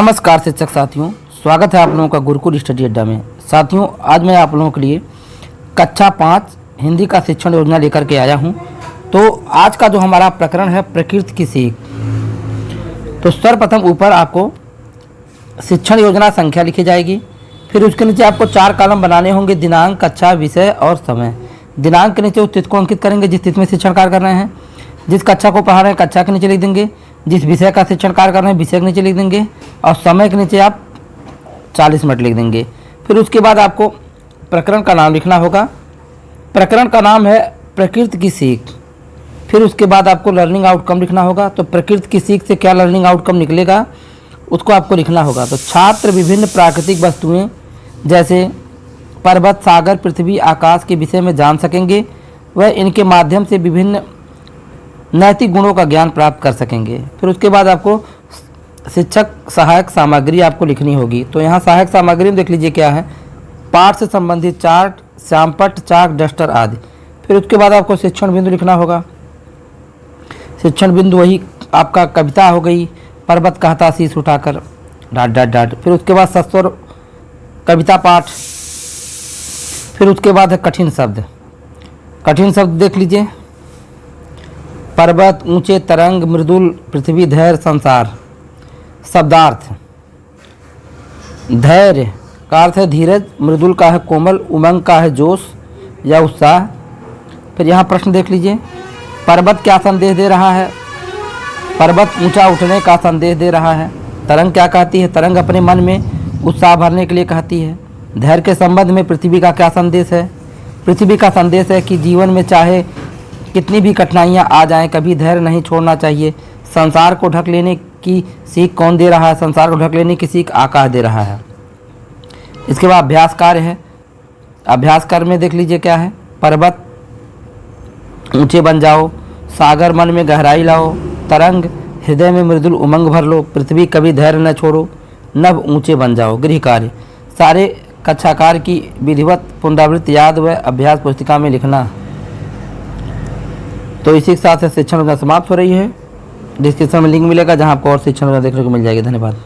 नमस्कार शिक्षक साथियों, स्वागत है आप लोगों का गुरुकुल स्टडी अड्डा में। साथियों, आज मैं आप लोगों के लिए कक्षा 5 हिंदी का शिक्षण योजना लेकर के आया हूं। तो आज का जो हमारा प्रकरण है प्रकृति की सीख। तो सर्वप्रथम ऊपर आपको शिक्षण योजना संख्या लिखी जाएगी, फिर उसके नीचे आपको 4 कॉलम बनाने होंगे, दिनांक, कक्षा, विषय और समय। दिनांक के नीचे उस तिथि को अंकित करेंगे जिस तिथि में शिक्षण कार्य कर रहे हैं, जिस कक्षा को पढ़ा रहे हैं कक्षा के नीचे लिख देंगे, जिस विषय का शिक्षण कार्य कर रहे हैं विषय के नीचे लिख देंगे और समय के नीचे आप 40 मिनट लिख देंगे। फिर उसके बाद आपको प्रकरण का नाम लिखना होगा। प्रकरण का नाम है प्रकृति की सीख। फिर उसके बाद आपको लर्निंग आउटकम लिखना होगा। तो प्रकृति की सीख से क्या लर्निंग आउटकम निकलेगा उसको आपको लिखना होगा। तो छात्र विभिन्न प्राकृतिक वस्तुएं जैसे पर्वत, सागर, पृथ्वी, आकाश के विषय में जान सकेंगे। वह इनके माध्यम से विभिन्न नैतिक गुणों का ज्ञान प्राप्त कर सकेंगे। फिर उसके बाद आपको शिक्षक सहायक सामग्री आपको लिखनी होगी। तो यहाँ सहायक सामग्री में देख लीजिए क्या है, पाठ से संबंधित चार्ट, श्यामपट्ट, चाक, डस्टर आदि। फिर उसके बाद आपको शिक्षण बिंदु लिखना होगा। शिक्षण बिंदु वही आपका कविता हो गई, पर्वत कहता शीश उठाकर डाट डाट डाट। फिर उसके बाद सस्वर कविता पाठ। फिर उसके बाद है कठिन शब्द। कठिन शब्द देख लीजिए, पर्वत, ऊंचे, तरंग, मृदुल, पृथ्वी, धैर्य, संसार। शब्दार्थ, धैर्य का अर्थ है धीरज, मृदुल का है कोमल, उमंग का है जोश या उत्साह। फिर यहाँ प्रश्न देख लीजिए, पर्वत क्या संदेश दे रहा है? पर्वत ऊंचा उठने का संदेश दे रहा है। तरंग क्या कहती है? तरंग अपने मन में उत्साह भरने के लिए कहती है। धैर्य के संबंध में पृथ्वी का क्या संदेश है? पृथ्वी का संदेश है कि जीवन में चाहे कितनी भी कठिनाइयाँ आ जाएं, कभी धैर्य नहीं छोड़ना चाहिए। संसार को ढक लेने की सीख कौन दे रहा है? संसार को ढक लेने की सीख आकाश दे रहा है। इसके बाद अभ्यास कार्य है। अभ्यास कार्य में देख लीजिए क्या है, पर्वत ऊंचे बन जाओ, सागर मन में गहराई लाओ, तरंग हृदय में मृदुल उमंग भर लो, पृथ्वी कभी धैर्य न छोड़ो, नभ ऊंचे बन जाओ। गृह कार्य सारे कक्षाकार की विधिवत पुनरावृत्ति याद व अभ्यास पुस्तिका में लिखना। तो इसी के साथ शिक्षण योजना समाप्त हो रही है। डिस्क्रिप्शन में लिंक मिलेगा जहां आपको और शिक्षण योजना देखने को मिल जाएगी। धन्यवाद।